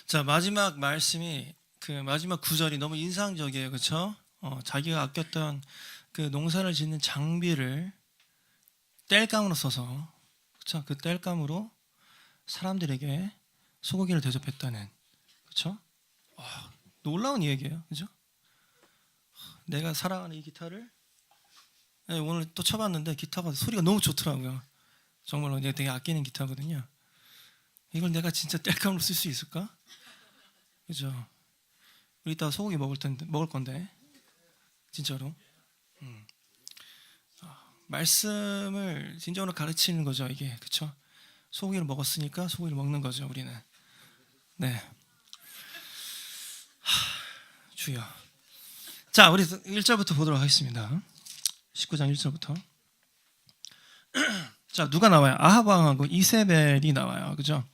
자, 마지막 말씀이 그 마지막 구절이 너무 인상적이에요. 그렇죠? 자기가 아꼈던 그 농사를 짓는 장비를 땔감으로 써서, 그렇죠? 그 땔감으로 사람들에게 소고기를 대접했다는, 그렇죠? 놀라운 얘기예요. 그렇죠? 내가 사랑하는 이 기타를 오늘 또 쳐봤는데 기타가 소리가 너무 좋더라고요. 정말로 내가 되게 아끼는 기타거든요. 이걸 내가 진짜 땔감으로 쓸 수 있을까? 그죠? 우리 이따 소고기 먹을 건데 진짜로 말씀을 진정으로 가르치는 거죠. 이게 그쵸? 소고기를 먹었으니까 소고기를 먹는 거죠. 우리는. 네. 주여. 자, 우리 1절부터 보도록 하겠습니다. 19장 1절부터. 자, 누가 나와요? 아합 왕하고 이세벨이 나와요. 그죠?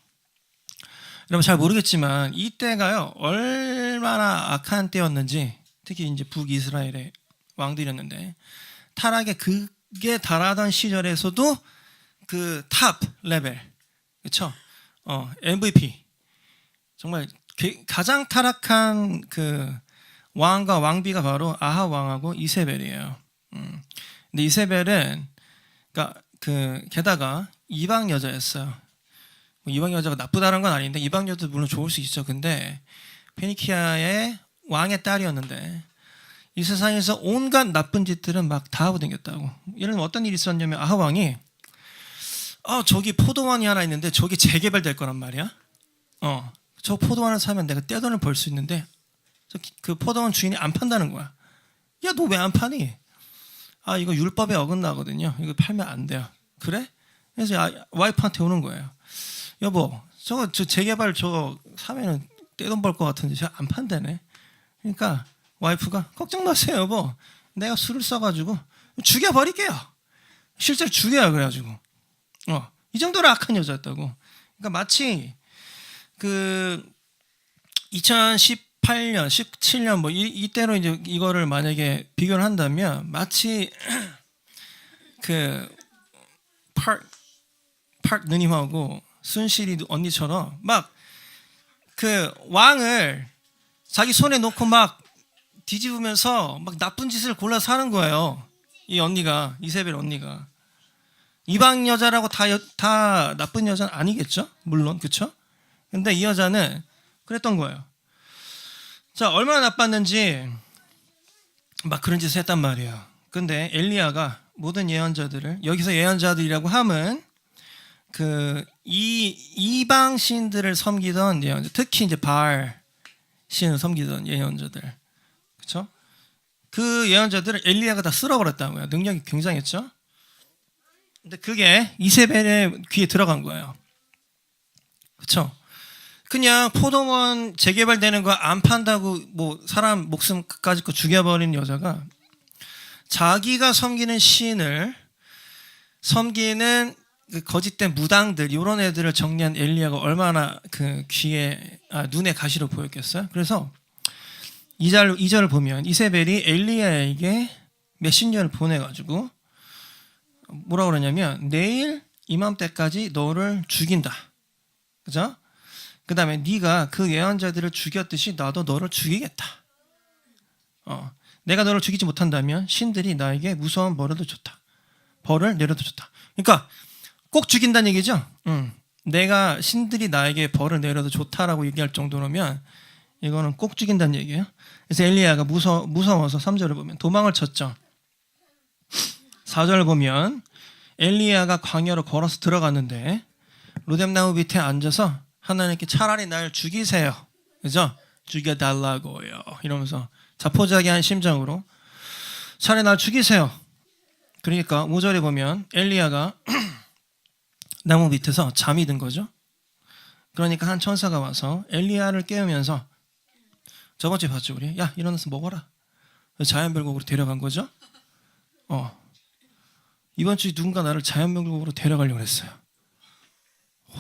여러분 잘 모르겠지만 이때가요 얼마나 악한 때였는지, 특히 이제 북이스라엘의 왕들이었는데 타락의 극에 달하던 시절에서도 그 탑 레벨, 그렇죠? MVP, 정말 가장 타락한 그 왕과 왕비가 바로 아합 왕하고 이세벨이에요. 근데 이세벨은 그러니까 그 게다가 이방 여자였어요. 뭐 이방 여자가 나쁘다는 건 아닌데 이방 여자도 물론 좋을 수 있죠. 근데 페니키아의 왕의 딸이었는데 이 세상에서 온갖 나쁜 짓들은 막 다 하고 다녔다고. 예를 들면 어떤 일이 있었냐면 아합 왕이 저기 포도원이 하나 있는데 저기 재개발될 거란 말이야. 저 포도원을 사면 내가 떼돈을 벌 수 있는데 그 포도원 주인이 안 판다는 거야. 야, 너 왜 안 파니? 이거 율법에 어긋나거든요. 이거 팔면 안 돼요. 그래? 그래서 와이프한테 오는 거예요. 여보, 저 재개발 저거 사면은 떼돈 벌 것 같은데 제가 안 판다네. 그러니까 와이프가 걱정 마세요, 여보. 내가 술을 써가지고 죽여버릴게요. 실제로 죽여요. 그래가지고 이 정도로 악한 여자였다고. 그러니까 마치 그 2018년, 17년 뭐 이때로 이제 이거를 만약에 비교를 한다면 마치 그 파크 누님하고 순실이 언니처럼 막 그 왕을 자기 손에 놓고 막 뒤집으면서 막 나쁜 짓을 골라서 하는 거예요. 이 언니가, 이세벨 언니가. 이방 여자라고 다 나쁜 여자는 아니겠죠? 물론, 그쵸? 근데 이 여자는 그랬던 거예요. 자, 얼마나 나빴는지 막 그런 짓을 했단 말이에요. 근데 엘리야가 모든 예언자들을, 여기서 예언자들이라고 함은 그 이방 신들을 섬기던 예언자, 특히 이제 바알 신을 섬기던 예언자들, 그렇죠? 그 예언자들을 엘리야가 다 쓸어버렸다고요. 능력이 굉장했죠. 근데 그게 이세벨의 귀에 들어간 거예요. 그렇죠? 그냥 포도원 재개발되는 거 안 판다고 뭐 사람 목숨까지 거 죽여버린 여자가 자기가 섬기는 신을 섬기는 그 거짓된 무당들, 이런 애들을 정리한 엘리야가 얼마나 그 눈에 가시로 보였겠어요. 그래서 2절을 보면 이세벨이 엘리야에게 메신저를 보내가지고 뭐라고 그러냐면 내일 이맘때까지 너를 죽인다. 그죠? 그 다음에 네가 그 예언자들을 죽였듯이 나도 너를 죽이겠다. 내가 너를 죽이지 못한다면 신들이 나에게 무서운 벌을 내려도 좋다. 그러니까 꼭 죽인다는 얘기죠. 내가 신들이 나에게 벌을 내려도 좋다라고 얘기할 정도라면 이거는 꼭 죽인다는 얘기예요. 그래서 엘리야가 무서워서 3절을 보면 도망을 쳤죠. 4절을 보면 엘리야가 광야로 걸어서 들어갔는데 로뎀나무 밑에 앉아서 하나님께 차라리 날 죽이세요. 그죠? 죽여달라고요. 이러면서 자포자기한 심정으로 차라리 날 죽이세요. 그러니까 5절에 보면 엘리야가 나무 밑에서 잠이 든 거죠. 그러니까 한 천사가 와서 엘리야를 깨우면서 저번 주에 봤죠 우리? 야, 일어나서 먹어라. 자연별곡으로 데려간 거죠. 이번 주에 누군가 나를 자연별곡으로 데려가려고 했어요.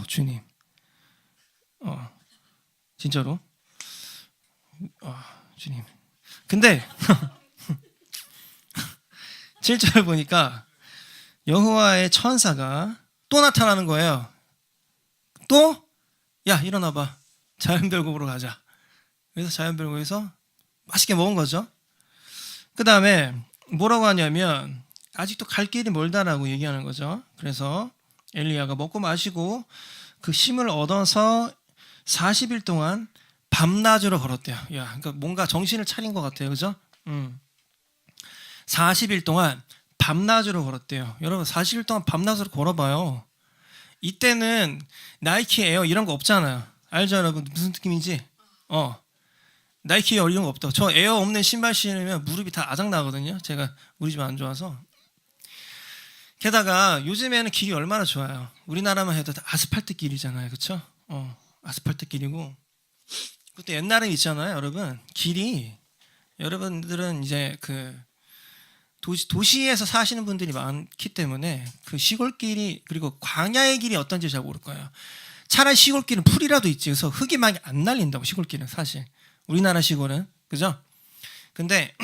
주님. 진짜로. 주님. 근데 7절 보니까 여호와의 천사가 또 나타나는 거예요. 또? 야, 일어나봐. 자연별곡으로 가자. 그래서 자연별곡에서 맛있게 먹은 거죠. 그 다음에 뭐라고 하냐면 아직도 갈 길이 멀다라고 얘기하는 거죠. 그래서 엘리야가 먹고 마시고 그 힘을 얻어서 40일 동안 밤낮으로 걸었대요. 야, 그러니까 뭔가 정신을 차린 것 같아요, 그죠? 40일 동안 밤낮으로 걸었대요. 여러분 40일 동안 밤낮으로 걸어봐요. 이때는 나이키 에어 이런 거 없잖아요. 알죠, 여러분? 무슨 느낌인지? 나이키 에어 이런 거 없다. 저 에어 없는 신발 신으면 무릎이 다 아작 나거든요. 제가 우리 집 안 좋아서. 게다가 요즘에는 길이 얼마나 좋아요. 우리나라만 해도 다 아스팔트 길이잖아요, 그렇죠? 아스팔트 길이고. 그때 옛날에 있잖아요, 여러분. 길이 여러분들은 이제 그 도시에서 사시는 분들이 많기 때문에 그 시골길이 그리고 광야의 길이 어떤지 잘 모를 거예요. 차라리 시골길은 풀이라도 있지. 그래서 흙이 많이 안 날린다고 시골길은 사실. 우리나라 시골은 그죠? 근데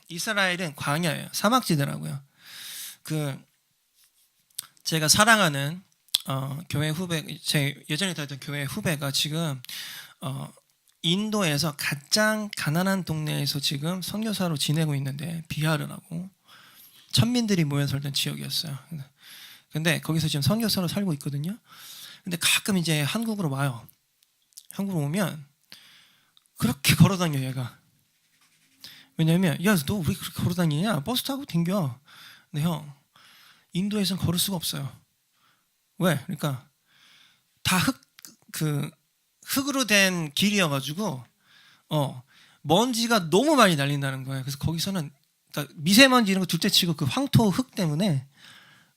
이스라엘은 광야예요. 사막지대라고요. 그 제가 사랑하는 교회 후배, 제 예전에 다녔던 교회 후배가 지금 인도에서 가장 가난한 동네에서 지금 선교사로 지내고 있는데 비하르라고 천민들이 모여 살던 지역이었어요. 근데 거기서 지금 선교사로 살고 있거든요. 근데 가끔 이제 한국으로 와요. 한국으로 오면 그렇게 걸어다녀 얘가. 왜냐면 야 너 왜 그렇게 걸어다니냐? 버스 타고 댕겨. 근데 형 인도에서는 걸을 수가 없어요. 왜? 그러니까 다 흙으로 된 길이어가지고 먼지가 너무 많이 날린다는 거예요. 그래서 거기서는 그러니까 미세먼지 이런 거 둘째치고 그 황토 흙 때문에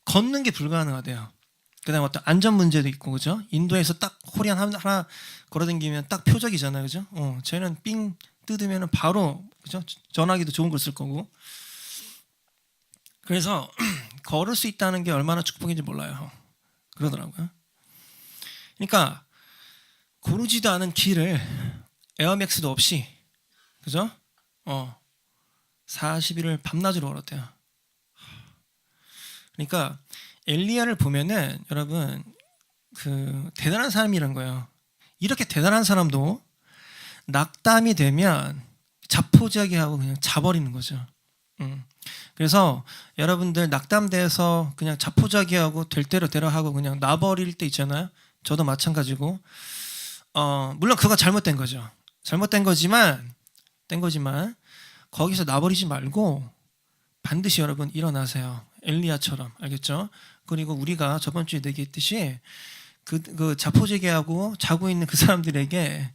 걷는 게 불가능하대요. 그다음에 어떤 안전 문제도 있고 그죠? 인도에서 딱 호리 하나 걸어다니면 딱 표적이잖아요, 그죠? 쟤는 삥 뜯으면 바로 그죠? 전화기도 좋은 걸 쓸 거고. 그래서 걸을 수 있다는 게 얼마나 축복인지 몰라요. 그러더라고요. 그러니까 고르지도 않은 길을 에어맥스도 없이 그죠? 40일을 밤낮으로 걸었대요. 그러니까 엘리야를 보면은 여러분 그 대단한 사람이란 거예요. 이렇게 대단한 사람도 낙담이 되면 자포자기하고 그냥 자버리는 거죠. 그래서 여러분들 낙담돼서 그냥 자포자기하고 될 대로 되라 하고 그냥 놔버릴 때 있잖아요. 저도 마찬가지고 물론 그거 잘못된 거죠. 잘못된 거지만 거기서 놔버리지 말고 반드시 여러분 일어나세요. 엘리야처럼 알겠죠? 그리고 우리가 저번 주에 얘기했듯이 그 자포자기하고 자고 있는 그 사람들에게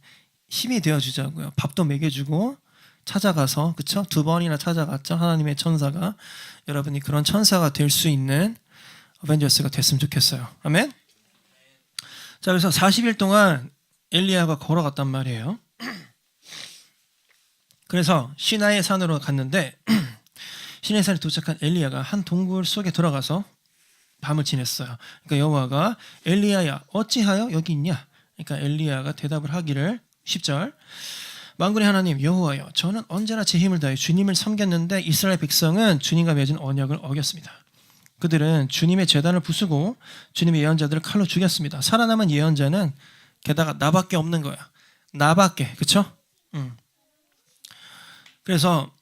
힘이 되어주자고요. 밥도 먹여주고 찾아가서 그쵸? 2번이나 찾아갔죠. 하나님의 천사가 여러분이 그런 천사가 될 수 있는 어벤져스가 됐으면 좋겠어요. 아멘. 자, 그래서 40일 동안 엘리야가 걸어갔단 말이에요. 그래서 시나의 산으로 갔는데 시나의 산에 도착한 엘리야가 한 동굴 속에 들어가서 밤을 지냈어요. 그러니까 여호와가 엘리야야 어찌하여 여기 있냐? 그러니까 엘리야가 대답을 하기를 10절 만군의 하나님 여호와여 저는 언제나 제 힘을 다해 주님을 섬겼는데 이스라엘 백성은 주님과 맺은 언약을 어겼습니다. 그들은 주님의 제단을 부수고 주님의 예언자들을 칼로 죽였습니다. 살아남은 예언자는 게다가 나밖에 없는 거야. 나밖에. 그쵸? 그래서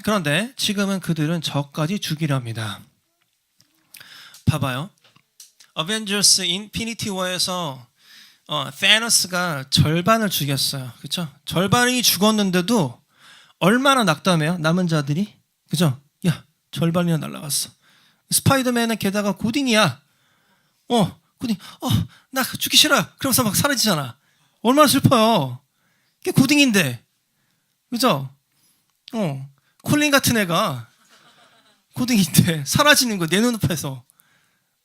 그런데 지금은 그들은 저까지 죽이려 합니다. 봐봐요. 어벤져스 인피니티 워에서 테노스가 절반을 죽였어요. 그렇죠? 절반이 죽었는데도 얼마나 낙담해요? 남은 자들이. 그죠? 야, 절반이나 날아갔어. 스파이더맨은 게다가 고딩이야. 고딩. 나 죽기 싫어요. 그러면서 막 사라지잖아. 얼마나 슬퍼요. 그게 고딩인데. 그죠? 콜린 같은 애가 고딩인데 사라지는 거 내 눈앞에서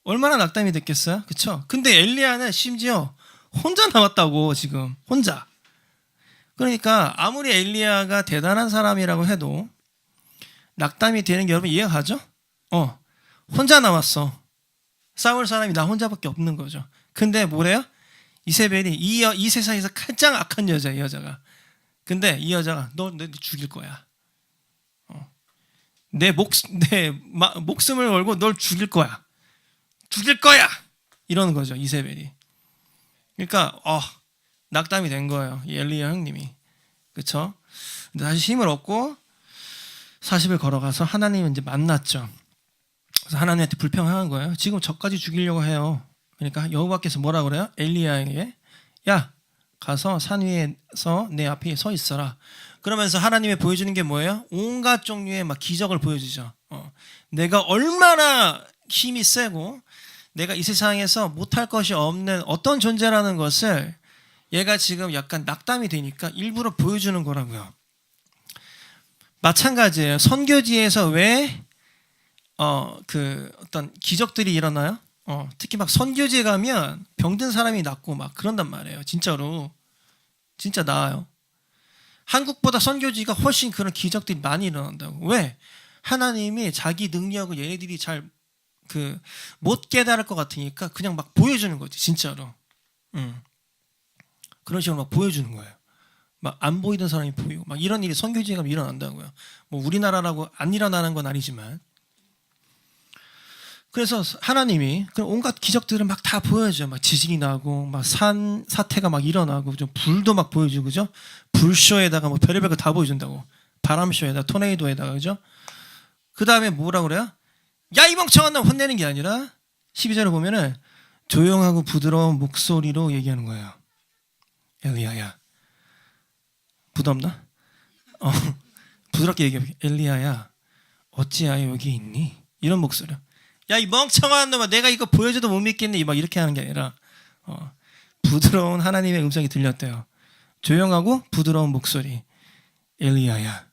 얼마나 낙담이 됐겠어요? 그쵸? 근데 엘리야는 심지어 혼자 남았다고 지금 혼자. 그러니까 아무리 엘리야가 대단한 사람이라고 해도 낙담이 되는 게 여러분 이해가죠? 혼자 남았어. 싸울 사람이 나 혼자밖에 없는 거죠. 근데 뭐래요? 이세벨이 이 세상에서 가장 악한 여자, 이 여자가. 근데 이 여자가 너 죽일 거야. 내 목숨을 걸고 널 죽일 거야. 죽일 거야. 이러는 거죠, 이세벨이. 그러니까 낙담이 된 거예요. 이 엘리야 형님이. 그렇죠? 근데 다시 힘을 얻고 40일 걸어가서 하나님을 이제 만났죠. 그래서 하나님한테 불평한 거예요. 지금 저까지 죽이려고 해요. 그러니까 여호와께서 뭐라 그래요? 엘리야에게 야 가서 산 위에서 내 앞에 서 있어라. 그러면서 하나님이 보여주는 게 뭐예요? 온갖 종류의 막 기적을 보여주죠. 내가 얼마나 힘이 세고 내가 이 세상에서 못할 것이 없는 어떤 존재라는 것을 얘가 지금 약간 낙담이 되니까 일부러 보여주는 거라고요. 마찬가지예요. 선교지에서 왜 어떤 기적들이 일어나요? 특히 막 선교지에 가면 병든 사람이 낫고 막 그런단 말이에요. 진짜로. 진짜 나아요. 한국보다 선교지가 훨씬 그런 기적들이 많이 일어난다고. 왜? 하나님이 자기 능력을 얘네들이 잘 못 깨달을 것 같으니까 그냥 막 보여주는 거지. 진짜로. 그런 식으로 막 보여주는 거예요. 막 안 보이던 사람이 보이고 막 이런 일이 선교지에 가면 일어난다고요. 뭐 우리나라라고 안 일어나는 건 아니지만. 그래서 하나님이 온갖 기적들을 막 다 보여줘요. 막 지진이 나고, 막 산 사태가 막 일어나고, 좀 불도 막 보여주고, 그죠? 불쇼에다가 뭐 별의별 거 다 보여준다고. 바람쇼에다가, 토네이도에다가, 그죠? 그 다음에 뭐라 그래요? 야, 이 멍청한 놈 혼내는 게 아니라, 12절에 보면은 조용하고 부드러운 목소리로 얘기하는 거예요. 엘리야야. 부드럽나? 부드럽게 얘기해. 엘리야야, 어찌하여 여기 있니? 이런 목소리야. 야, 이 멍청한 놈아, 내가 이거 보여줘도 못 믿겠니? 막 이렇게 하는 게 아니라 부드러운 하나님의 음성이 들렸대요. 조용하고 부드러운 목소리. 엘리야야,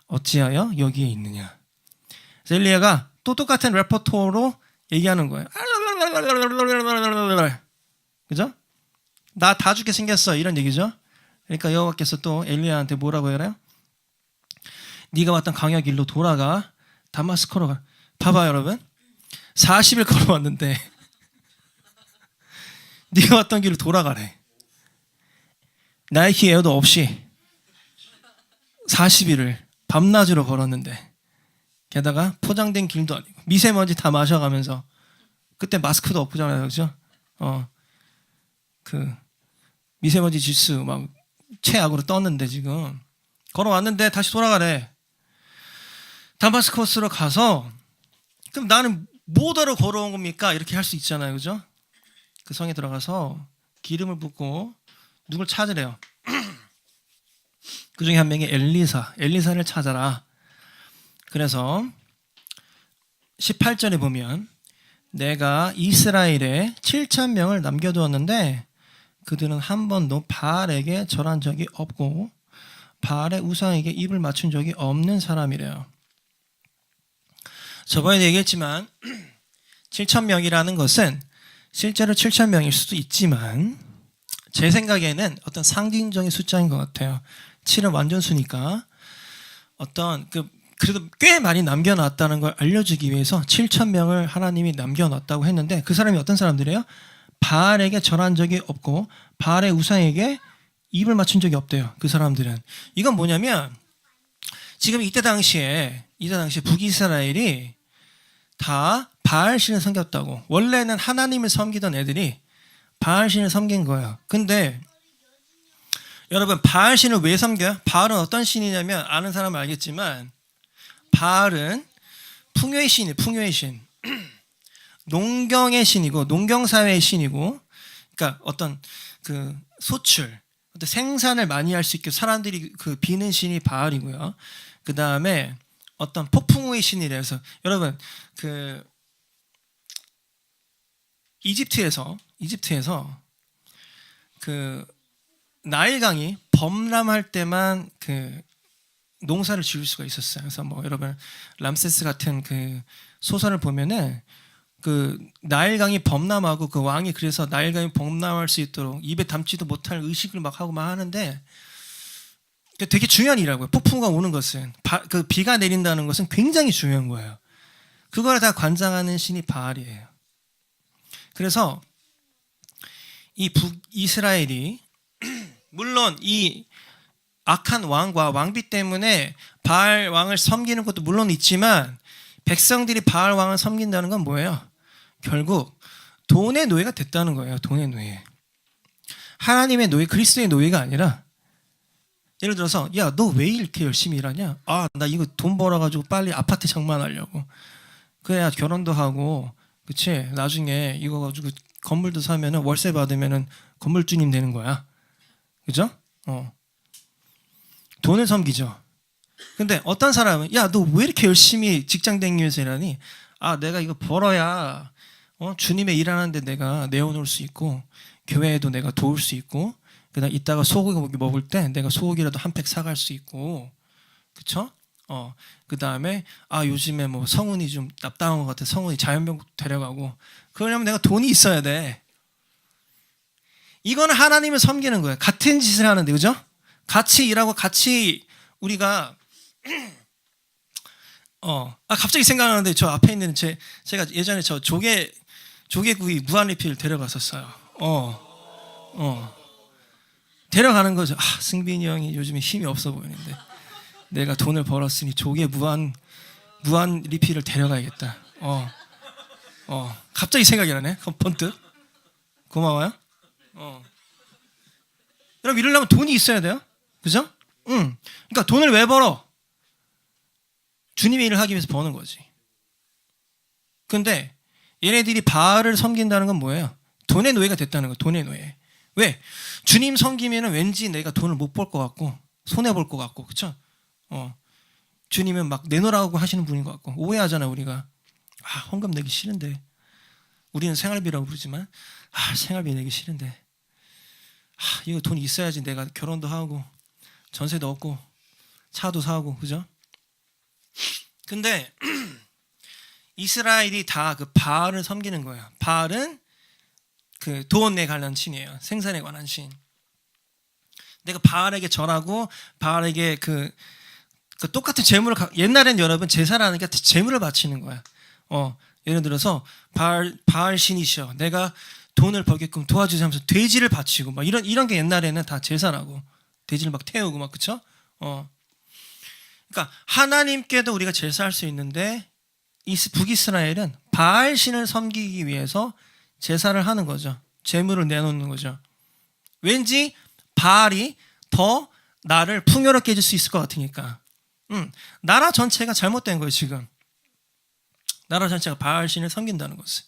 어찌하여 여기에 있느냐? 그래서 엘리야가 또 똑같은 레퍼토어로 얘기하는 거예요. 그죠? 나 다 죽게 생겼어. 이런 얘기죠. 그러니까 여호와께서 또 엘리야한테 뭐라고 해요? 네가 왔던 광야 길로 돌아가. 다마스코로 가. 봐봐 여러분. 40일 걸어왔는데 네가 왔던 길을 돌아가래. 나이키 에어도 없이 40일을 밤낮으로 걸었는데 게다가 포장된 길도 아니고 미세먼지 다 마셔가면서 그때 마스크도 없잖아요. 그죠? 미세먼지 지수 막 최악으로 떴는데 지금 걸어왔는데 다시 돌아가래. 다마스커스로 가서 그럼 나는 뭐하러 걸어온 겁니까? 이렇게 할 수 있잖아요. 그죠? 그 성에 들어가서 기름을 붓고 누굴 찾으래요. 그 중에 한 명이 엘리사를 찾아라. 그래서 18절에 보면 내가 이스라엘에 7,000명을 남겨두었는데 그들은 한 번도 바알에게 절한 적이 없고 바알의 우상에게 입을 맞춘 적이 없는 사람이래요. 저번에도 얘기했지만 7,000명이라는 것은 실제로 7,000명일 수도 있지만 제 생각에는 어떤 상징적인 숫자인 것 같아요. 7은 완전수니까 그래도 꽤 많이 남겨놨다는 걸 알려주기 위해서 7,000명을 하나님이 남겨놨다고 했는데 그 사람이 어떤 사람들이에요? 바알에게 절한 적이 없고 바알의 우상에게 입을 맞춘 적이 없대요. 그 사람들은. 이건 뭐냐면 지금 이때 당시에 북이스라엘이 다 바알신을 섬겼다고. 원래는 하나님을 섬기던 애들이 바알신을 섬긴 거예요. 근데 여러분 바알신을 왜 섬겨요? 바알은 어떤 신이냐면 아는 사람은 알겠지만 바알은 풍요의 신이에요. 풍요의 신. 농경의 신이고 농경사회의 신이고 그러니까 어떤 소출 어떤 생산을 많이 할 수 있게 사람들이 비는 신이 바알이고요. 그 다음에 어떤 폭풍우의 신이래요. 그래서 여러분 이집트에서 나일강이 범람할 때만 농사를 지을 수가 있었어요. 그래서 뭐 여러분 람세스 같은 소설을 보면은 나일강이 범람하고 그 왕이 그래서 나일강이 범람할 수 있도록 입에 담지도 못할 의식을 막 하고 막 하는데 되게 중요한 일이라고요. 폭풍우가 오는 것은 비가 내린다는 것은 굉장히 중요한 거예요. 그걸 다 관장하는 신이 바알이에요. 그래서 이 북이스라엘이 물론 이 악한 왕과 왕비 때문에 바알 왕을 섬기는 것도 물론 있지만 백성들이 바알 왕을 섬긴다는 건 뭐예요? 결국 돈의 노예가 됐다는 거예요. 돈의 노예. 하나님의 노예, 그리스도의 노예가 아니라 예를 들어서 야, 너 왜 이렇게 열심히 일하냐? 아, 나 이거 돈 벌어가지고 빨리 아파트 장만하려고. 그래야 결혼도 하고, 그치? 나중에 이거 가지고 건물도 사면은 월세 받으면은 건물주님 되는 거야. 그죠? 돈을 섬기죠. 근데 어떤 사람은 야, 너 왜 이렇게 열심히 직장 다니면서 일하니? 아, 내가 이거 벌어야 주님의 일하는데 내가 내어놓을 수 있고 교회에도 내가 도울 수 있고 그다음 이따가 소고기 먹을 때 내가 소고기라도 한 팩 사갈 수 있고, 그쵸? 그다음에 아, 요즘에 뭐 성운이 좀 납당한 것 같아. 성운이 자연병 데려가고. 그러려면 내가 돈이 있어야 돼. 이거는 하나님을 섬기는 거예요. 같은 짓을 하는데, 그죠? 같이 일하고 같이 우리가 갑자기 생각나는데 저 앞에 있는 제가 예전에 저 조개구이 무한리필 데려갔었어요. 데려가는 거죠. 아, 승빈이 형이 요즘에 힘이 없어 보이는데 내가 돈을 벌었으니 조개 무한 리필을 데려가야겠다. 갑자기 생각이 나네. 번뜩. 고마워요. 여러분, 이러려면 돈이 있어야 돼요. 그죠? 그러니까 돈을 왜 벌어? 주님의 일을 하기 위해서 버는 거지. 근데 얘네들이 바알을 섬긴다는 건 뭐예요? 돈의 노예가 됐다는 거예요. 돈의 노예. 왜? 주님 섬기면 왠지 내가 돈을 못 벌 것 같고 손해볼 것 같고, 그쵸? 주님은 막 내놓으라고 하시는 분인 것 같고 오해하잖아 우리가. 아, 헌금 내기 싫은데. 우리는 생활비라고 부르지만 생활비 내기 싫은데 이거 돈 있어야지 내가 결혼도 하고 전세도 얻고 차도 사고, 그죠? 근데 이스라엘이 다 그 바알을 섬기는 거예요. 바알은 그 돈에 관한 신이에요. 생산에 관한 신. 내가 바알에게 절하고 바알에게 그 똑같은 재물을 옛날엔 여러분 제사라는 게 재물을 바치는 거야. 예를 들어서 바알 신이시여, 내가 돈을 벌게끔 도와주세요 하면서 돼지를 바치고 막 이런 게 옛날에는 다 제사라고. 돼지를 막 태우고 막, 그쵸? 그러니까 하나님께도 우리가 제사할 수 있는데 북이스라엘은 바알 신을 섬기기 위해서 제사를 하는 거죠. 재물을 내놓는 거죠. 왠지 바알이 더 나를 풍요롭게 해줄 수 있을 것 같으니까. 나라 전체가 잘못된 거예요, 지금. 나라 전체가 바알 신을 섬긴다는 것을.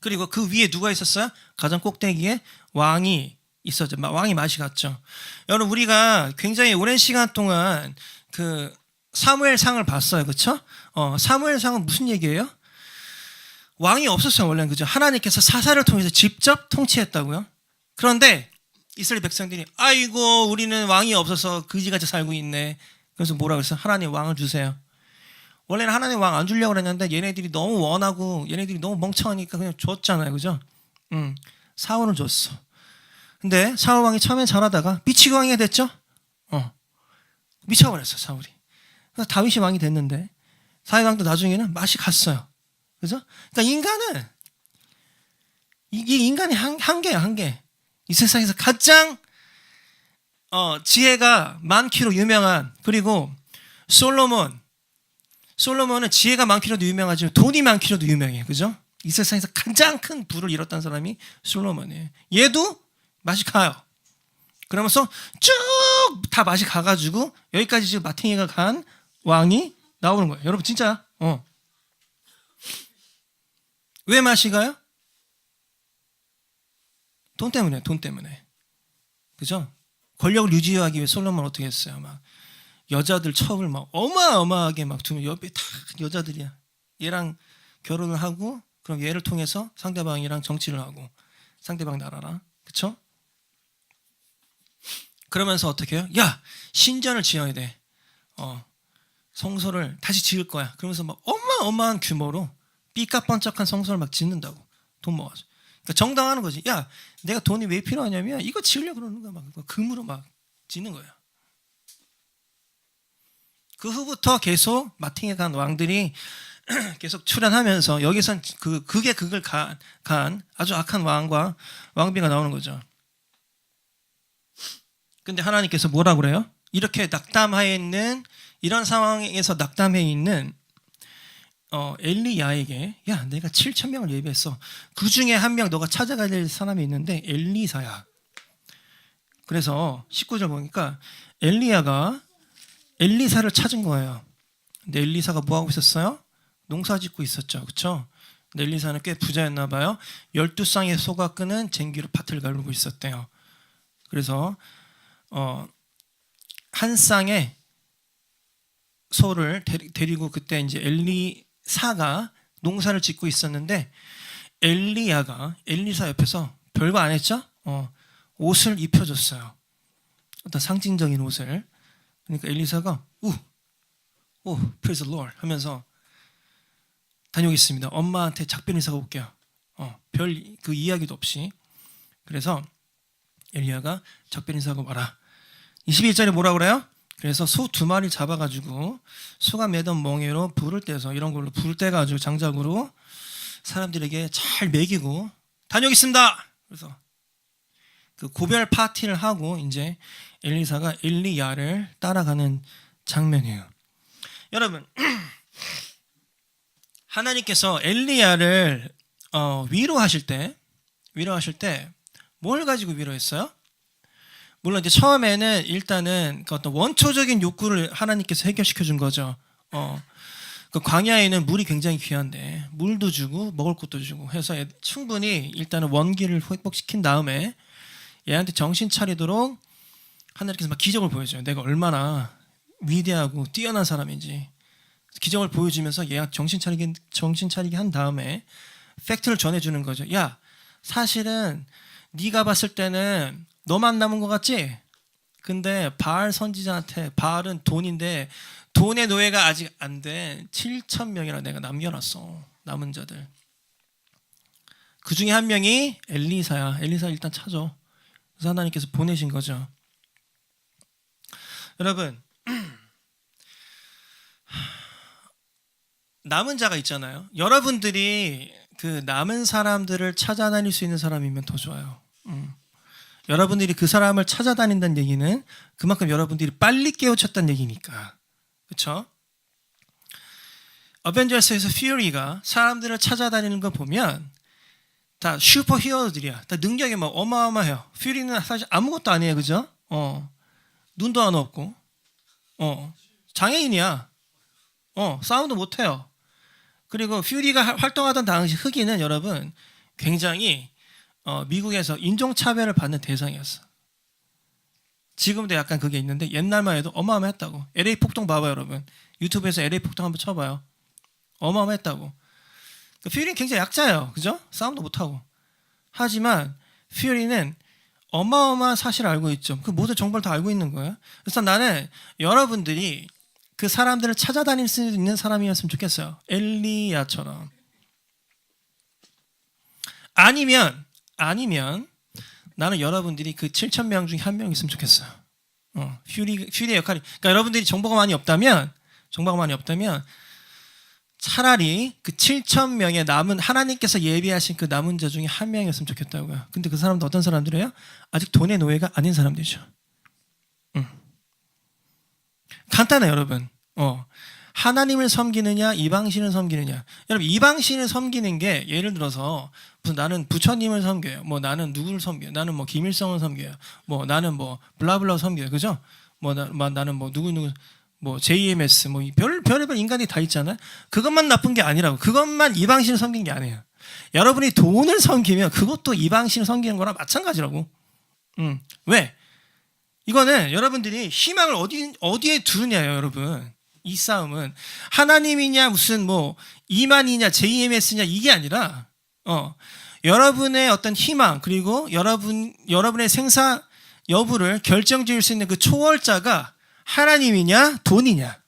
그리고 그 위에 누가 있었어요? 가장 꼭대기에 왕이 있었죠. 왕이 맛이 갔죠. 여러분, 우리가 굉장히 오랜 시간 동안 그 사무엘상을 봤어요. 그렇죠? 사무엘상은 무슨 얘기예요? 왕이 없었어요, 원래는. 그죠? 하나님께서 사사를 통해서 직접 통치했다고요. 그런데 이스라엘 백성들이 아이고, 우리는 왕이 없어서 그지같이 살고 있네. 그래서 뭐라 그랬어요? 하나님 왕을 주세요. 원래는 하나님 왕 안 주려고 그랬는데 얘네들이 너무 원하고 얘네들이 너무 멍청하니까 그냥 줬잖아요. 그죠? 사울을 줬어. 근데 사울 왕이 처음엔 잘하다가 미치고 왕이 됐죠? 미쳐버렸어, 사울이. 그래서 다윗이 왕이 됐는데 사울 왕도 나중에는 맛이 갔어요. 그죠? 그러니까 인간은 이게 인간의 한계야, 한계. 이 세상에서 가장 지혜가 많기로 유명한, 그리고 솔로몬은 지혜가 많기로도 유명하지만 돈이 많기로도 유명해요. 그죠? 이 세상에서 가장 큰 부를 이뤘던 사람이 솔로몬이에요. 얘도 맛이 가요. 그러면서 쭉 다 맛이 가가지고 여기까지 지금 마탱이가 간 왕이 나오는 거예요. 여러분, 진짜. 왜 맛이 가요? 돈 때문에, 돈 때문에. 그죠? 권력을 유지하기 위해 솔로몬은 어떻게 했어요? 막 여자들 첩을 막 어마어마하게 막 두면 옆에 다 여자들이야. 얘랑 결혼을 하고 그럼 얘를 통해서 상대방이랑 정치를 하고 상대방 나라랑. 그쵸? 그러면서 어떻게 해요? 야, 신전을 지어야 돼. 성소를 다시 지을 거야. 그러면서 막 어마어마한 규모로 삐까뻔쩍한 성소를 막 짓는다고. 돈 모아서. 그러니까 정당하는 거지. 야, 내가 돈이 왜 필요하냐면 이거 지으려고 그러는 거야. 막 금으로 막 짓는 거야. 그 후부터 계속 마팅에 간 왕들이 계속 출현하면서 여기선 그게 극을 간 아주 악한 왕과 왕비가 나오는 거죠. 근데 하나님께서 뭐라고 그래요? 이렇게 낙담하에 있는, 이런 상황에서 낙담해 있는 엘리야에게 야 내가 7천 명을 예비했어. 그 중에 한 명 너가 찾아가야 될 사람이 있는데 엘리사야. 그래서 19절 보니까 엘리야가 엘리사를 찾은 거예요. 근데 엘리사가 뭐 하고 있었어요? 농사 짓고 있었죠. 그렇죠? 근데 엘리사는 꽤 부자였나 봐요. 12쌍의 소가 끄는 쟁기로 밭을 가르고 있었대요. 그래서 한 쌍의 소를 데리고 그때 이제 엘리사가 농사를 짓고 있었는데 엘리야가 엘리사 옆에서 별거 안 했죠? 옷을 입혀줬어요. 어떤 상징적인 옷을. 그러니까 엘리사가 오, praise the Lord 하면서 다녀오겠습니다. 엄마한테 작별 인사가 올게요. 별 그 이야기도 없이. 그래서 엘리야가 작별 인사하고 와라. 21절에 뭐라 그래요? 그래서 소 2마리 잡아가지고 소가 매던 멍에로 불을 떼서 이런 걸로 불 떼가지고 장작으로 사람들에게 잘 먹이고 다녀오겠습니다. 그래서 그 고별 파티를 하고 이제 엘리사가 엘리야를 따라가는 장면이에요. 여러분 하나님께서 엘리야를 위로하실 때 뭘 가지고 위로했어요? 물론 이제 처음에는 일단은 그 어떤 원초적인 욕구를 하나님께서 해결시켜 준 거죠. 그 광야에는 물이 굉장히 귀한데 물도 주고 먹을 것도 주고 해서 충분히 일단은 원기를 회복시킨 다음에 얘한테 정신 차리도록 하나님께서 막 기적을 보여줘요. 내가 얼마나 위대하고 뛰어난 사람인지 기적을 보여주면서 얘가 정신 차리게 한 다음에 팩트를 전해주는 거죠. 야, 사실은 네가 봤을 때는 너만 남은 것 같지? 근데 바알 선지자한테 바알은 돈인데 돈의 노예가 아직 안 된 7천 명이나 내가 남겨놨어. 남은 자들. 그 중에 한 명이 엘리사야. 엘리사 일단 찾아. 그래서 하나님께서 보내신 거죠. 여러분 남은 자가 있잖아요. 여러분들이 그 남은 사람들을 찾아다닐 수 있는 사람이면 더 좋아요. 여러분들이 그 사람을 찾아다닌다는 얘기는 그만큼 여러분들이 빨리 깨우쳤다는 얘기니까. 그렇죠? 어벤져스에서 퓨리가 사람들을 찾아다니는 거 보면 다 슈퍼 히어로들이야. 다 능력이 막 어마어마해요. 퓨리는 사실 아무것도 아니에요. 그죠? 눈도 하나 없고 장애인이야. 싸움도 못해요. 그리고 퓨리가 활동하던 당시 흑인은 여러분 굉장히 미국에서 인종차별을 받는 대상이었어. 지금도 약간 그게 있는데 옛날만 해도 어마어마했다고. LA 폭동 봐봐요 여러분. 유튜브에서 LA 폭동 한번 쳐봐요. 어마어마했다고. 퓨리는 굉장히 약자예요. 그죠? 싸움도 못하고. 하지만 퓨리는 어마어마한 사실을 알고 있죠. 그 모든 정보를 다 알고 있는 거예요. 그래서 나는 여러분들이 그 사람들을 찾아다닐 수 있는 사람이었으면 좋겠어요. 엘리야처럼. 아니면 나는 여러분들이 그 7천 명 중에 한 명 있으면 좋겠어요. 퓨리의 역할이. 그러니까 여러분들이 정보가 많이 없다면 차라리 그 7천 명의 남은 하나님께서 예비하신 그 남은 자 중에 한 명이었으면 좋겠다고요. 근데 그 사람도 어떤 사람들이에요? 아직 돈의 노예가 아닌 사람들이죠. 간단해요, 여러분. 하나님을 섬기느냐, 이방신을 섬기느냐. 여러분, 이방신을 섬기는 게 예를 들어서 무슨 나는 부처님을 섬겨요. 뭐 나는 누구를 섬겨요. 나는 뭐 김일성을 섬겨요. 뭐 나는 뭐 블라블라 섬겨요. 그죠? 나는 뭐 누구 뭐 JMS 뭐 별의별 인간이 다 있잖아요. 그것만 나쁜 게 아니라고. 그것만 이방신을 섬긴 게 아니에요. 여러분이 돈을 섬기면 그것도 이방신을 섬기는 거랑 마찬가지라고. 왜? 이거는 여러분들이 희망을 어디에 두느냐예요, 여러분. 이 싸움은 하나님이냐 무슨 뭐 이만이냐 JMS냐 이게 아니라 여러분의 어떤 희망 그리고 여러분의 생사 여부를 결정지을 수 있는 그 초월자가 하나님이냐 돈이냐.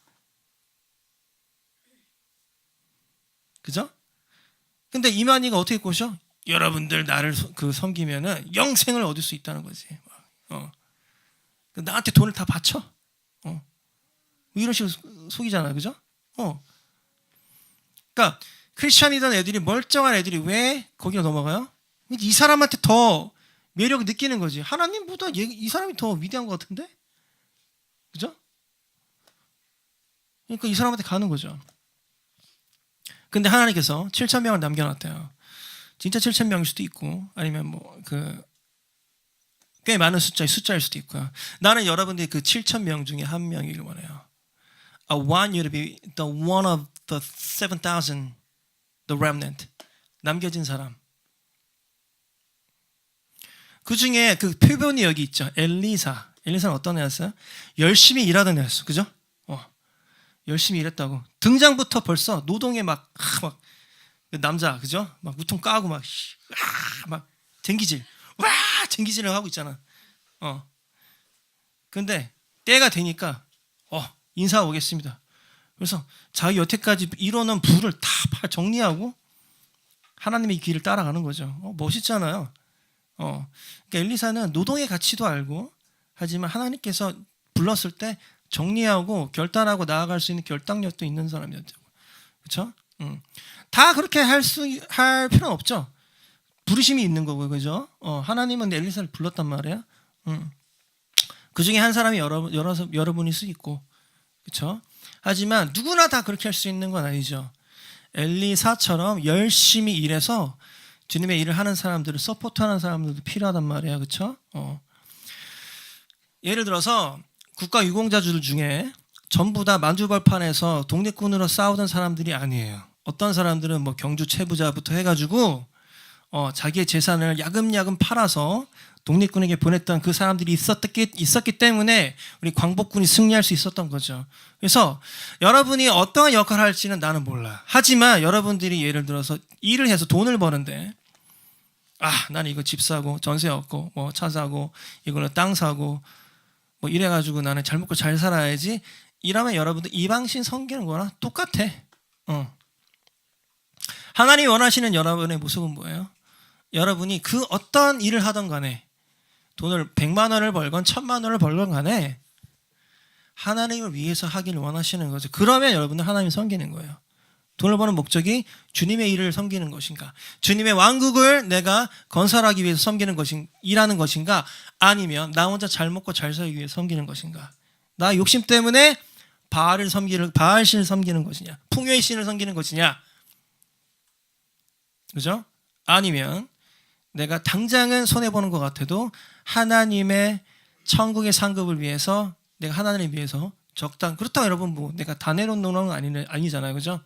그죠? 근데 이만희가 어떻게 꼬셔? 여러분들 나를 섬기면은 영생을 얻을 수 있다는 거지. 나한테 돈을 다 바쳐. 이런 식으로 속이잖아요. 그죠? 그러니까 크리스찬이던 애들이 멀쩡한 애들이 왜 거기로 넘어가요? 이 사람한테 더 매력을 느끼는 거지. 하나님보다 이 사람이 더 위대한 것 같은데? 그죠? 그러니까 이 사람한테 가는 거죠. 근데 하나님께서 7천 명을 남겨놨대요. 진짜 7천 명일 수도 있고 아니면 뭐 꽤 많은 숫자일 수도 있고요. 나는 여러분들이 그 7천 명 중에 한 명이길 원해요. I want you to be the one of the 7,000, the remnant. 남겨진 사람. 그 중에 그 표본이 여기 있죠. 엘리사. 엘리사는 어떤 애였어요? 열심히 일하던 애였어. 그죠? 열심히 일했다고. 등장부터 벌써 노동에 막 남자, 그죠? 막 우통 까고 막 쟁기질. 와! 쟁기질을 하고 있잖아. 근데 때가 되니까 인사 오겠습니다. 그래서 자기 여태까지 이뤄놓은 부를 다 정리하고 하나님의 길을 따라가는 거죠. 멋있잖아요. 그러니까 엘리사는 노동의 가치도 알고 하지만 하나님께서 불렀을 때 정리하고 결단하고 나아갈 수 있는 결단력도 있는 사람이었죠. 그렇죠? 다 그렇게 할 필요는 없죠. 부르심이 있는 거고, 그죠? 하나님은 엘리사를 불렀단 말이에요. 그 중에 한 사람이 여러분일 수 있고, 그렇죠? 하지만 누구나 다 그렇게 할 수 있는 건 아니죠. 엘리사처럼 열심히 일해서 주님의 일을 하는 사람들을 서포트하는 사람들도 필요하단 말이에요, 그렇죠? 예를 들어서 국가 유공자들 중에 전부 다 만주벌판에서 독립군으로 싸우던 사람들이 아니에요. 어떤 사람들은 뭐 경주 채부자부터 해가지고 자기의 재산을 야금야금 팔아서 독립군에게 보냈던 그 사람들이 있었기 때문에 우리 광복군이 승리할 수 있었던 거죠. 그래서 여러분이 어떠한 역할을 할지는 나는 몰라. 하지만 여러분들이 예를 들어서 일을 해서 돈을 버는데 나는 이거 집 사고 전세 얻고 뭐 차 사고 이걸로 땅 사고 뭐 이래가지고 나는 잘 먹고 잘 살아야지 이러면 여러분들 이방신 섬기는 거랑 똑같아. 하나님이 원하시는 여러분의 모습은 뭐예요? 여러분이 그 어떤 일을 하던 간에 돈을 100만 원을 벌건 1000만 원을 벌건 간에 하나님을 위해서 하기를 원하시는 거죠. 그러면 여러분들 하나님 섬기는 거예요. 돈을 버는 목적이 주님의 일을 섬기는 것인가? 주님의 왕국을 내가 건설하기 위해서 섬기는 일하는 것인가? 아니면 나 혼자 잘 먹고 잘 살기 위해 섬기는 것인가? 나 욕심 때문에 바알신을 섬기는 것이냐? 풍요의 신을 섬기는 것이냐? 그죠? 아니면 내가 당장은 손해보는 것 같아도 하나님의 천국의 상급을 위해서 내가 하나님을 위해서 그렇다고 여러분 뭐 내가 다 내놓는 건 아니잖아요. 그죠?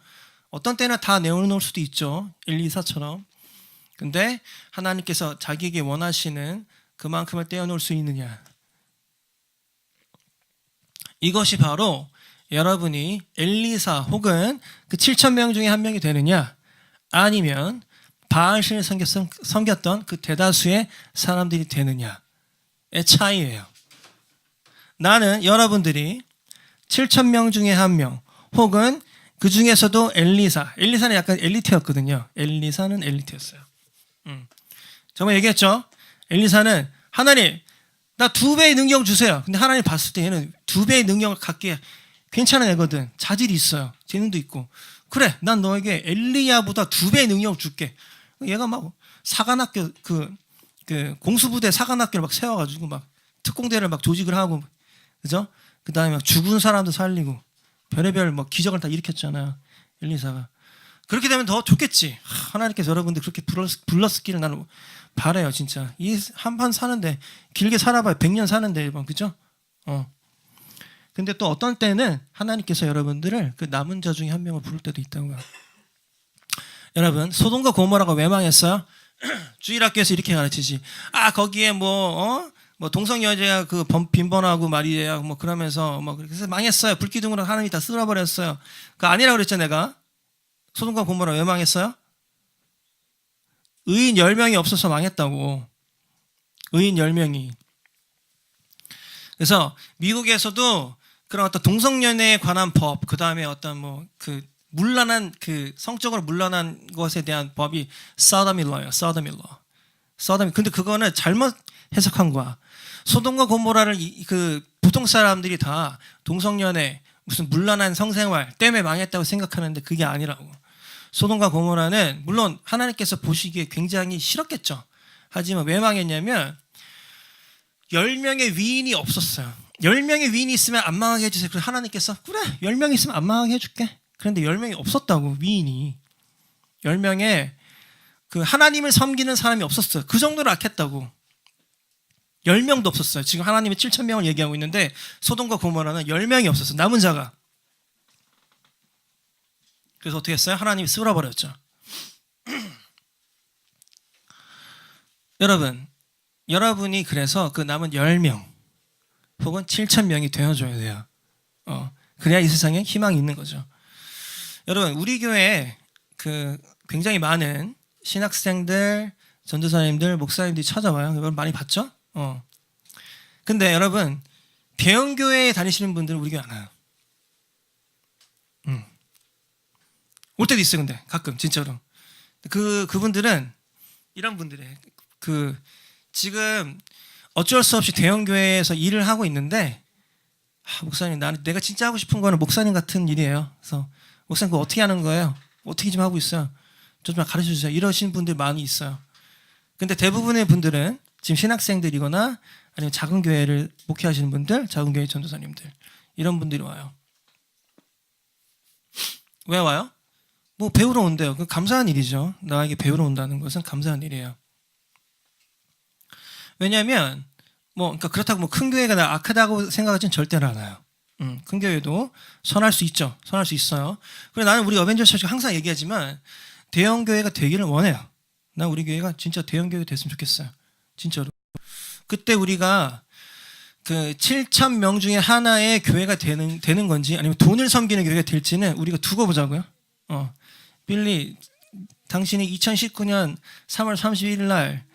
어떤 때는 다 내놓을 수도 있죠. 엘리사처럼. 근데 하나님께서 자기에게 원하시는 그만큼을 떼어놓을 수 있느냐. 이것이 바로 여러분이 엘리사 혹은 그 7천 명 중에 한 명이 되느냐 아니면 바알신을 섬겼던 그 대다수의 사람들이 되느냐의 차이예요. 나는 여러분들이 7천 명 중에 한 명 혹은 그 중에서도 엘리사는 약간 엘리트였거든요. 엘리사는 엘리트였어요. 정말 얘기했죠. 엘리사는 하나님 나 2배의 능력 주세요. 근데 하나님 봤을 때 얘는 2배의 능력을 갖기에 괜찮은 애거든. 자질이 있어요. 재능도 있고. 그래 난 너에게 엘리야보다 2배의 능력을 줄게. 얘가 막 사관학교 그 공수부대 사관학교를 막 세워가지고 막 특공대를 막 조직을 하고 그죠? 그 다음에 막 죽은 사람도 살리고 별의별 뭐 기적을 다 일으켰잖아요. 엘리사가. 그렇게 되면 더 좋겠지. 하나님께서 여러분들 그렇게 불렀기를 나는 바라요, 진짜. 이 한판 사는데 길게 살아봐야 100년 사는데 그죠? 근데 또 어떤 때는 하나님께서 여러분들을 그 남은 자 중에 한 명을 부를 때도 있다고요. 여러분, 소돔과 고모라가 왜 망했어요? 주일학교에서 이렇게 가르치지. 거기에 뭐 동성 여자가 그 빈번하고 말이에요. 뭐 그러면서 그래서 망했어요. 불기둥으로 하나님이 다 쓸어버렸어요. 그거 아니라 그랬죠, 내가. 소돔과 고모라 왜 망했어요? 의인 10명이 없어서 망했다고. 의인 10명이. 그래서 미국에서도 그런 어떤 동성연애에 관한 법, 그 다음에 어떤 문란한 성적으로 문란한 것에 대한 법이 sodomy law예요. sodomy. 근데 그거는 잘못 해석한 거야. 소돔과 고모라를 보통 사람들이 다 동성연애 무슨 문란한 성생활 때문에 망했다고 생각하는데 그게 아니라고. 소돔과 고모라는 물론 하나님께서 보시기에 굉장히 싫었겠죠. 하지만 왜 망했냐면 10명의 위인이 없었어요. 10명의 위인이 있으면 안 망하게 해주세요. 그래서 하나님께서 그래 10명 있으면 안 망하게 해줄게. 그런데 10명이 없었다고 위인이. 10명에 그 하나님을 섬기는 사람이 없었어요. 그 정도로 악했다고. 10명도 없었어요. 지금 하나님의 7,000명을 얘기하고 있는데 소돔과 고모라는 10명이 없었어요. 남은 자가. 그래서 어떻게 했어요? 하나님이 쓸어버렸죠. 여러분이 그래서 그 남은 10명 혹은 7,000명이 되어줘야 돼요. 그래야 이 세상에 희망이 있는 거죠. 여러분, 우리 교회에 그 굉장히 많은 신학생들, 전도사님들, 목사님들이 찾아와요. 여러분 많이 봤죠? 근데 여러분, 대형교회에 다니시는 분들은 우리 교회 안 와요. 올 때도 있어요, 근데 가끔 진짜로. 그분들은 이런 분들이에요. 지금 어쩔 수 없이 대형교회에서 일을 하고 있는데, 목사님, 내가 진짜 하고 싶은 거는 목사님 같은 일이에요. 그래서 목사님 그거 어떻게 하는 거예요? 어떻게 좀 하고 있어요? 저 좀 가르쳐 주세요. 이러신 분들 많이 있어요. 근데 대부분의 분들은 지금 신학생들이거나 아니면 작은 교회를 목회하시는 분들, 작은 교회 전도사님들, 이런 분들이 와요. 왜 와요? 뭐 배우러 온대요. 그 감사한 일이죠. 나에게 배우러 온다는 것은 감사한 일이에요. 왜냐하면 그러니까 그렇다고 뭐 큰 교회가 악하다고 생각하지는 절대로 않아요. 큰 교회도 선할 수 있죠. 선할 수 있어요. 그래서 나는 우리 어벤져스 처치가 항상 얘기하지만 대형 교회가 되기를 원해요. 난 우리 교회가 진짜 대형 교회가 됐으면 좋겠어요. 진짜로. 그때 우리가 그 7,000명 중에 하나의 교회가 되는 건지 아니면 돈을 섬기는 교회가 될지는 우리가 두고 보자고요. 빌리, 당신이 2019년 3월 31일 날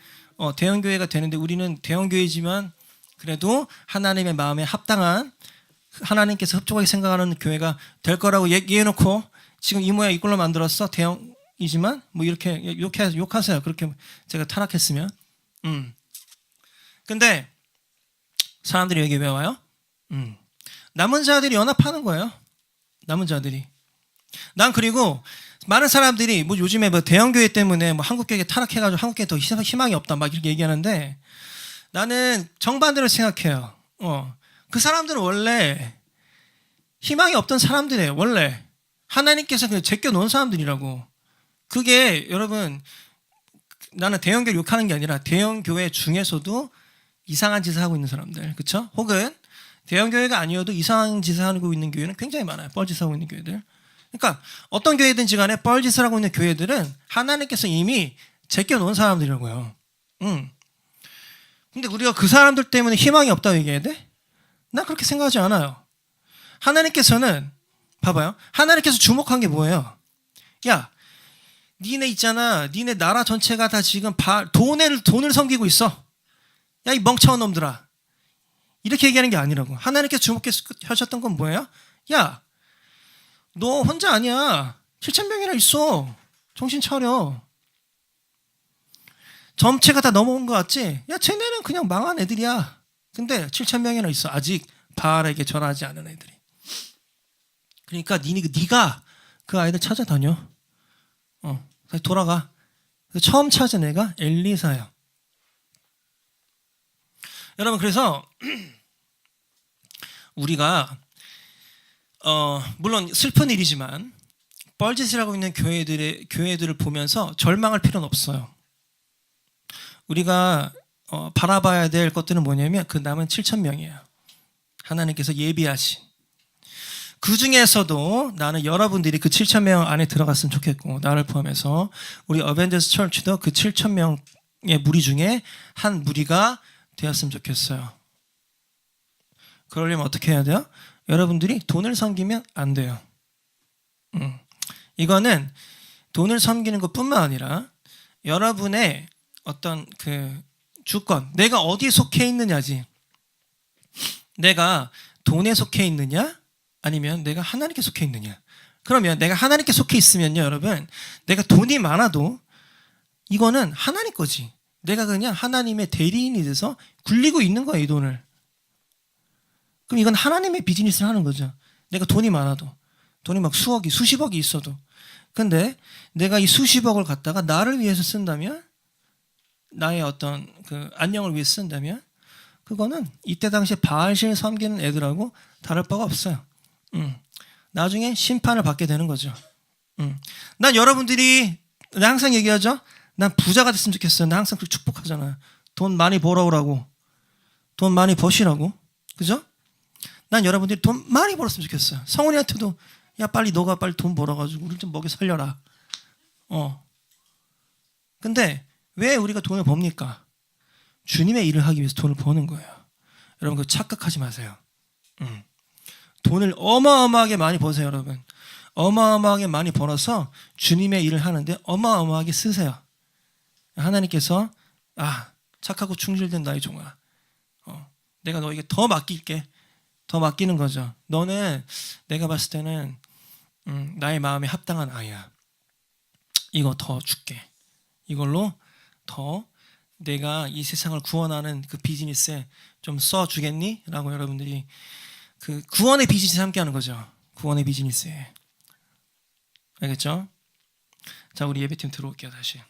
대형 교회가 되는데 우리는 대형 교회지만 그래도 하나님의 마음에 합당한 하나님께서 흡족하게 생각하는 교회가 될 거라고 얘기해놓고 지금 이 모양 이꼴로 만들었어. 대형이지만 뭐 이렇게 욕하세요. 그렇게 제가 타락했으면. 근데 사람들이 여기 왜 와요? 남은 자들이 연합하는 거예요. 남은 자들이. 난 그리고 많은 사람들이 뭐 요즘에 뭐 대형교회 때문에 뭐 한국교회 타락해가지고 한국교회 더 희망이 없다 막 이렇게 얘기하는데 나는 정반대로 생각해요. 그 사람들은 원래 희망이 없던 사람들이에요. 원래 하나님께서 그냥 제껴놓은 사람들이라고. 그게 여러분, 나는 대형교회 욕하는 게 아니라 대형교회 중에서도 이상한 짓을 하고 있는 사람들, 그렇죠? 혹은 대형교회가 아니어도 이상한 짓을 하고 있는 교회는 굉장히 많아요. 뻘짓을 하고 있는 교회들. 그러니까 어떤 교회든지 간에 뻘짓을 하고 있는 교회들은 하나님께서 이미 제껴놓은 사람들이라고요. 근데 우리가 그 사람들 때문에 희망이 없다고 얘기해야 돼? 난 그렇게 생각하지 않아요. 하나님께서는 봐봐요. 하나님께서 주목한 게 뭐예요? 야, 니네 있잖아. 니네 나라 전체가 다 지금 돈을 섬기고 있어. 야, 이 멍청한 놈들아. 이렇게 얘기하는 게 아니라고. 하나님께서 주목하셨던 건 뭐예요? 야, 너 혼자 아니야. 7,000명이나 있어. 정신 차려. 전체가 다 넘어온 것 같지? 야, 쟤네는 그냥 망한 애들이야. 근데 7,000명이나 있어. 아직 바알에게 절하지 않은 애들이. 그러니까 네가 그 아이들 찾아다녀. 다시 돌아가. 처음 찾은 애가 엘리사야. 여러분, 그래서 우리가 물론 슬픈 일이지만 뻘짓을 하고 있는 교회들을 보면서 절망할 필요는 없어요. 우리가 바라봐야 될 것들은 뭐냐면 그 남은 7,000명이에요. 하나님께서 예비하신. 그 중에서도 나는 여러분들이 그 7,000명 안에 들어갔으면 좋겠고, 나를 포함해서 우리 어벤져스 철치도 그 7,000명의 무리 중에 한 무리가 되었으면 좋겠어요. 그러려면 어떻게 해야 돼요? 여러분들이 돈을 섬기면 안 돼요. 이거는 돈을 섬기는 것뿐만 아니라 여러분의 어떤 그 주권, 내가 어디에 속해 있느냐지. 내가 돈에 속해 있느냐? 아니면 내가 하나님께 속해 있느냐? 그러면 내가 하나님께 속해 있으면요, 여러분, 내가 돈이 많아도 이거는 하나님 거지. 내가 그냥 하나님의 대리인이 돼서 굴리고 있는 거야, 이 돈을. 그럼 이건 하나님의 비즈니스를 하는 거죠. 내가 돈이 많아도, 돈이 막 수십억이 있어도. 근데 내가 이 수십억을 갖다가 나를 위해서 쓴다면, 나의 어떤 그 안녕을 위해 쓴다면, 그거는 이때 당시에 바알신 섬기는 애들하고 다를 바가 없어요. 나중에 심판을 받게 되는 거죠. 난 여러분들이 나 항상 얘기하죠. 난 부자가 됐으면 좋겠어요. 나 항상 그 축복하잖아요. 돈 많이 벌어오라고, 돈 많이 버시라고, 그죠? 난 여러분들이 돈 많이 벌었으면 좋겠어요. 성훈이한테도 야 빨리 너가 빨리 돈 벌어가지고 우리 좀 먹여 살려라. 근데 왜 우리가 돈을 법니까? 주님의 일을 하기 위해서 돈을 버는 거예요. 여러분 그거 착각하지 마세요. 돈을 어마어마하게 많이 버세요, 여러분. 어마어마하게 많이 벌어서 주님의 일을 하는데 어마어마하게 쓰세요. 하나님께서 착하고 충실된 나의 종아, 내가 너에게 더 맡길게. 더 맡기는 거죠. 너는 내가 봤을 때는 나의 마음에 합당한 아이야. 이거 더 줄게. 이걸로 더 내가 이 세상을 구원하는 그 비즈니스에 좀 써주겠니? 라고 여러분들이 그 구원의 비즈니스에 함께 하는 거죠. 구원의 비즈니스에. 알겠죠? 자, 우리 예배팀 들어올게요, 다시.